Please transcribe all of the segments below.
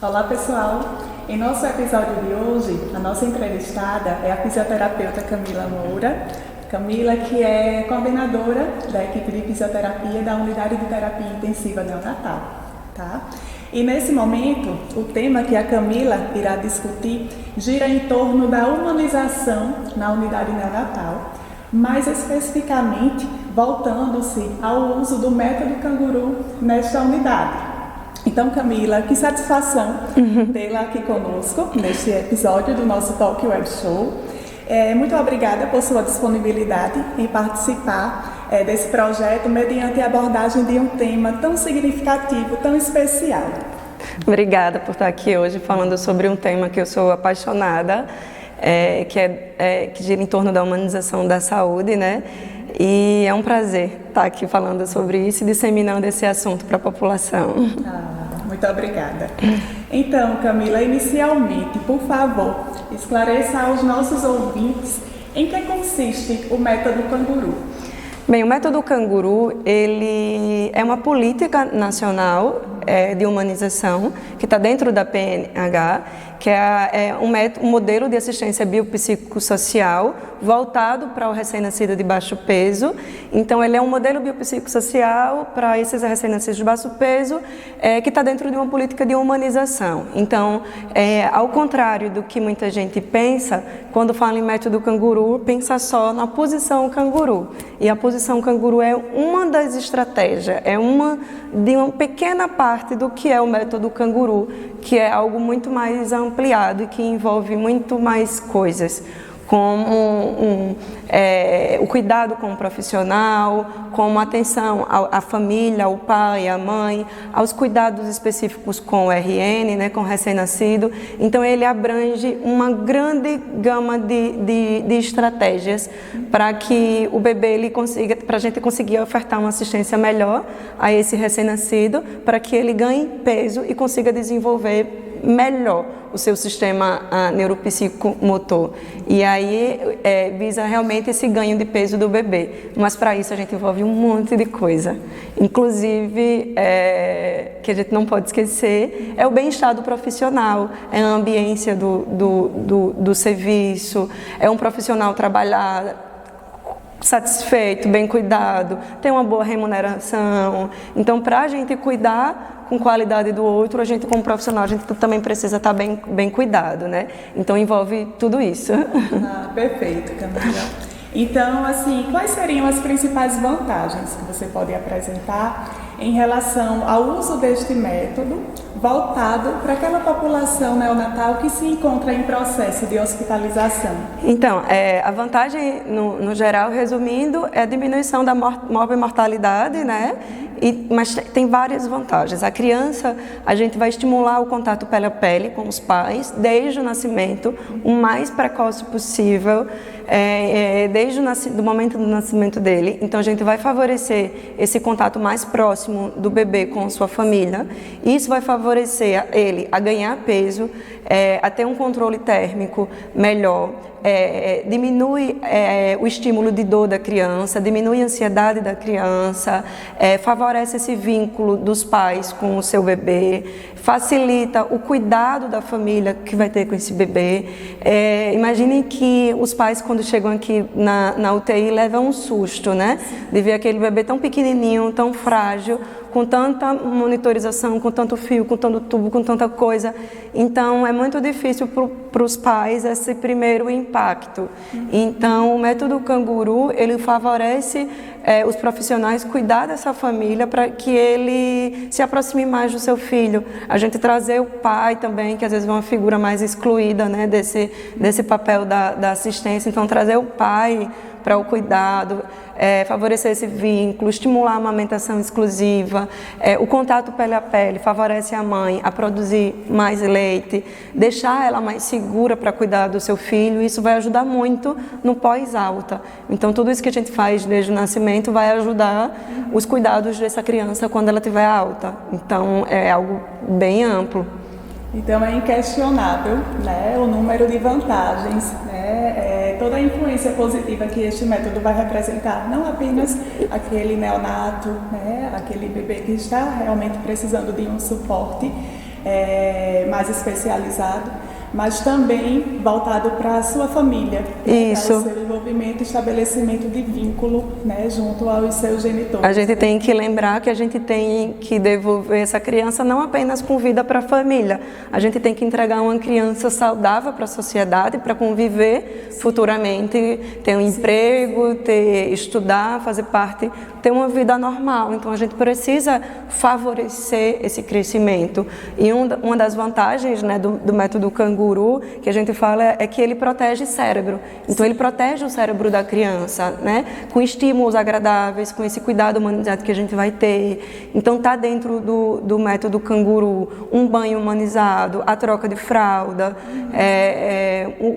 Olá pessoal, em nosso episódio de hoje, a nossa entrevistada é a fisioterapeuta Camila Moura. Camila, que é coordenadora da equipe de fisioterapia da Unidade de Terapia Intensiva Neonatal, tá? E nesse momento, o tema que a Camila irá discutir gira em torno da humanização na unidade neonatal, mais especificamente voltando-se ao uso do método canguru nesta unidade. Então, Camila, que satisfação tê-la aqui conosco neste episódio do nosso Talk Web Show. Muito obrigada por sua disponibilidade em participar desse projeto mediante a abordagem de um tema tão significativo, tão especial. Obrigada por estar aqui hoje falando sobre um tema que eu sou apaixonada, que gira em torno da humanização da saúde, né? E é um prazer estar aqui falando sobre isso e disseminando esse assunto para a população. Muito obrigada. Então, Camila, inicialmente, por favor, esclareça aos nossos ouvintes em que consiste o método canguru. Bem, o método canguru, ele é uma política nacional de humanização que está dentro da PNH, que é um modelo de assistência biopsicossocial voltado para o recém-nascido de baixo peso. Então, ele é um modelo biopsicossocial para esses recém-nascidos de baixo peso que está dentro de uma política de humanização. Então, ao contrário do que muita gente pensa, quando fala em método canguru, pensa só na posição canguru. E a posição canguru é uma das estratégias, de uma pequena parte do que é o método canguru, que é algo muito mais ampliado e que envolve muito mais coisas, como o cuidado com o profissional, como a atenção à família, ao pai, à mãe, aos cuidados específicos com o RN, né, com o recém-nascido. Então, ele abrange uma grande gama de estratégias para que o bebê para a gente conseguir ofertar uma assistência melhor a esse recém-nascido, para que ele ganhe peso e consiga desenvolver melhor o seu sistema neuropsicomotor. E aí visa realmente esse ganho de peso do bebê. Mas para isso a gente envolve um monte de coisa. Inclusive, que a gente não pode esquecer, é o bem-estar do profissional, é a ambiência do serviço, é um profissional trabalhar satisfeito, bem cuidado, tem uma boa remuneração. Então, para a gente cuidar com qualidade do outro, a gente como profissional, a gente também precisa estar bem cuidado, né? Então, envolve tudo isso. Perfeito, Camila. Então, assim, quais seriam as principais vantagens que você pode apresentar em relação ao uso deste método voltado para aquela população neonatal que se encontra em processo de hospitalização? Então, a vantagem, no geral, resumindo, é a diminuição da morbimortalidade, né? Mas tem várias vantagens. A criança, a gente vai estimular o contato pele a pele com os pais desde o nascimento, o mais precoce possível, desde o momento do nascimento dele. Então, a gente vai favorecer esse contato mais próximo do bebê com sua família. Isso vai favorecer ele a ganhar peso, a ter um controle térmico melhor, diminui o estímulo de dor da criança, diminui a ansiedade da criança, favorece esse vínculo dos pais com o seu bebê, facilita o cuidado da família que vai ter com esse bebê. Imaginem que os pais, quando chegam aqui na UTI, levam um susto, né? De ver aquele bebê tão pequenininho, tão frágil, com tanta monitorização, com tanto fio, com tanto tubo, com tanta coisa. Então, é muito difícil para os pais esse primeiro impacto. Então, o método canguru, ele favorece os profissionais cuidar dessa família para que ele se aproxime mais do seu filho. A gente trazer o pai também, que às vezes é uma figura mais excluída, né, desse papel da assistência. Então, trazer o pai para o cuidado, favorecer esse vínculo, estimular a amamentação exclusiva, o contato pele a pele favorece a mãe a produzir mais leite, deixar ela mais segura para cuidar do seu filho. Isso vai ajudar muito no pós-alta. Então, tudo isso que a gente faz desde o nascimento vai ajudar os cuidados dessa criança quando ela estiver alta. Então, é algo bem amplo. Então, é inquestionável, né, o número de vantagens, né, toda a influência positiva que este método vai representar, não apenas aquele neonato, né, aquele bebê que está realmente precisando de um suporte, mais especializado, mas também voltado para a sua família, Isso. Para o seu envolvimento e estabelecimento de vínculo, né, junto aos seus genitores. A gente tem que lembrar que a gente tem que devolver essa criança não apenas com vida para a família, a gente tem que entregar uma criança saudável para a sociedade, para conviver futuramente, ter um emprego, estudar, fazer parte, ter uma vida normal. Então a gente precisa favorecer esse crescimento. E uma das vantagens, né, do método Canguru que a gente fala é que ele protege o cérebro. Então ele protege o cérebro da criança, né, com estímulos agradáveis, com esse cuidado humanizado que a gente vai ter. Então está dentro do método Canguru um banho humanizado, a troca de fralda,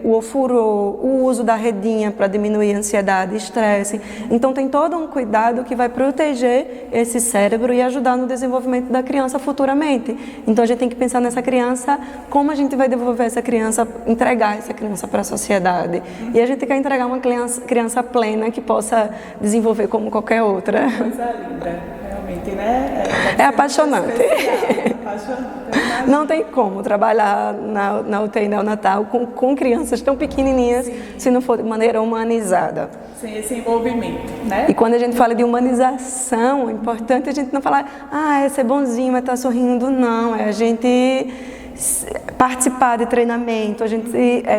o ofurô, o uso da redinha para diminuir a ansiedade e estresse. Então tem todo um cuidado que vai proteger esse cérebro e ajudar no desenvolvimento da criança futuramente. Então a gente tem que pensar nessa criança, como a gente vai devolver essa criança, entregar essa criança para a sociedade. E a gente quer entregar uma criança plena que possa desenvolver como qualquer outra. Coisa linda, realmente, né? É apaixonante. Apaixonante. Não tem como trabalhar na UTI neonatal com crianças tão pequenininhas, se não for de maneira humanizada. Sem esse envolvimento, né? E quando a gente fala de humanização, é importante a gente não falar, é ser bonzinho, mas tá sorrindo, não. É a gente participar de treinamento, a gente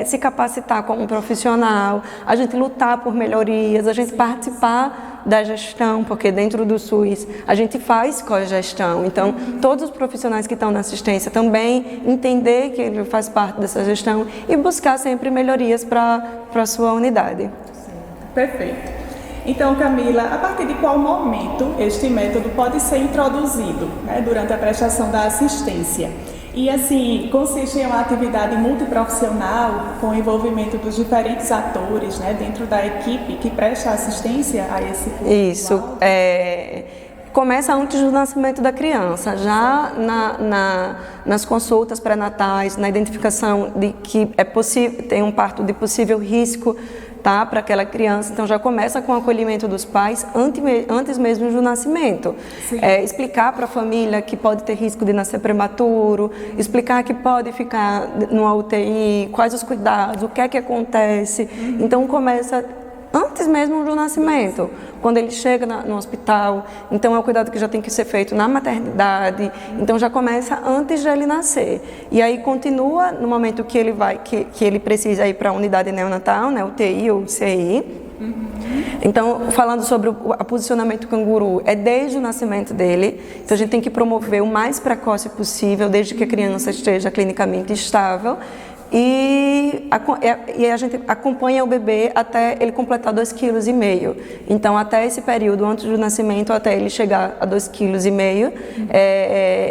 se capacitar como profissional, a gente lutar por melhorias, a gente participar da gestão, porque dentro do SUS a gente faz cogestão. Então, todos os profissionais que estão na assistência também entender que ele faz parte dessa gestão e buscar sempre melhorias para a sua unidade. Perfeito. Então, Camila, a partir de qual momento este método pode ser introduzido, né, durante a prestação da assistência? E assim, consiste em uma atividade multiprofissional com o envolvimento dos diferentes atores, né, dentro da equipe que presta assistência a esse público? Isso. Começa antes do nascimento da criança, já nas consultas pré-natais, na identificação de que é possível, tem um parto de possível risco, tá, para aquela criança. Então já começa com o acolhimento dos pais antes mesmo do nascimento. Explicar para a família que pode ter risco de nascer prematuro, explicar que pode ficar numa UTI, quais os cuidados, o que é que acontece. Então começa antes mesmo do nascimento, quando ele chega no hospital. Então é um cuidado que já tem que ser feito na maternidade. Então já começa antes de ele nascer. E aí continua no momento que ele que ele precisa ir para a unidade neonatal, né, UTI ou UCI. Então, falando sobre o posicionamento Canguru, é desde o nascimento dele. Então a gente tem que promover o mais precoce possível, desde que a criança esteja clinicamente estável. E a gente acompanha o bebê até ele completar 2,5 kg. Então, até esse período, antes do nascimento, até ele chegar a 2,5 kg,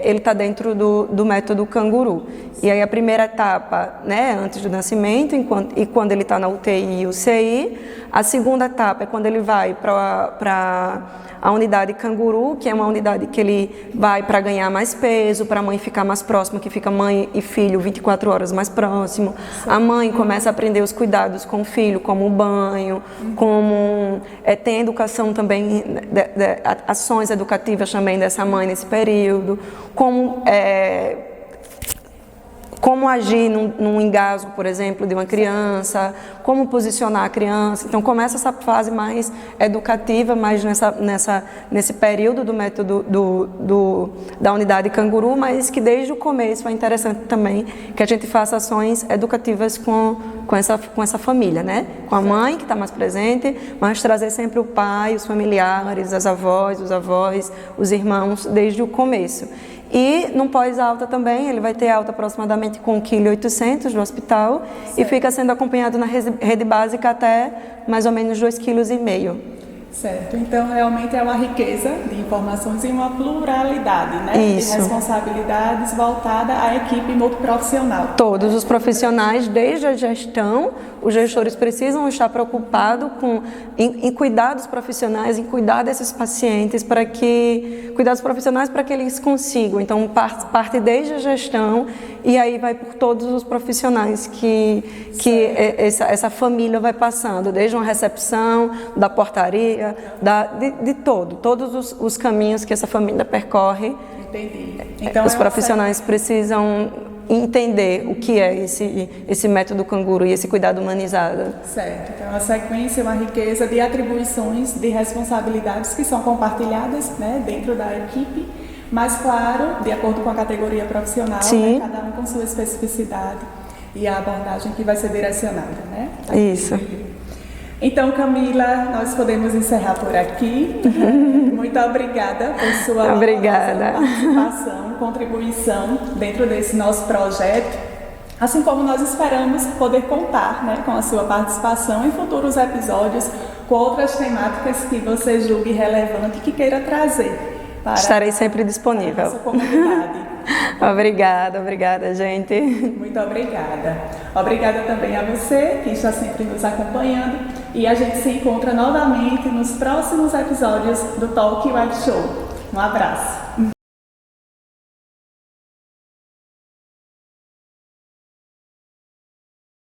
ele está dentro do método Canguru. E aí a primeira etapa, né, antes do nascimento, e quando ele está na UTI e UCI. A segunda etapa é quando ele vai para a unidade Canguru, que é uma unidade que ele vai para ganhar mais peso, para a mãe ficar mais próxima, que fica mãe e filho 24 horas mais próximo. A mãe começa a aprender os cuidados com o filho, como o banho, como tem educação também, ações educativas também dessa mãe nesse período, como agir num engasgo, por exemplo, de uma criança, como posicionar a criança. Então começa essa fase mais educativa, mais nesse período do método da unidade Canguru, mas que desde o começo é interessante também que a gente faça ações educativas com essa família, né? Com a mãe que está mais presente, mas trazer sempre o pai, os familiares, as avós, os avós, os irmãos, desde o começo. E no pós-alta também, ele vai ter alta aproximadamente com 1,8 kg do hospital. Certo. E fica sendo acompanhado na rede básica até mais ou menos 2,5 kg. Certo, então realmente é uma riqueza de informações e uma pluralidade, né? Isso. De responsabilidades voltada à equipe multiprofissional. Todos os profissionais, desde a gestão, os gestores precisam estar preocupados em cuidar dos profissionais, em cuidar desses pacientes, cuidados profissionais para que eles consigam. Então, parte desde a gestão e aí vai por todos os profissionais que essa família vai passando, desde uma recepção, da portaria, família, de todos os caminhos que essa família percorre. Entendi. Então, os profissionais precisam entender o que é esse método canguru e esse cuidado humanizado. Certo. Então, a sequência é uma riqueza de atribuições, de responsabilidades que são compartilhadas, né, dentro da equipe, mas, claro, de acordo com a categoria profissional, né, cada um com sua especificidade e a abordagem que vai ser direcionada, né? Isso. Então, Camila, nós podemos encerrar por aqui. Muito obrigada por sua participação, contribuição dentro desse nosso projeto, assim como nós esperamos poder contar, né, com a sua participação em futuros episódios, com outras temáticas que você julgue relevante e que queira trazer. Estarei sempre disponível. Para a nossa comunidade. Obrigada, gente. Muito obrigada. Obrigada também a você que está sempre nos acompanhando e a gente se encontra novamente nos próximos episódios do Talk Web Show. Um abraço.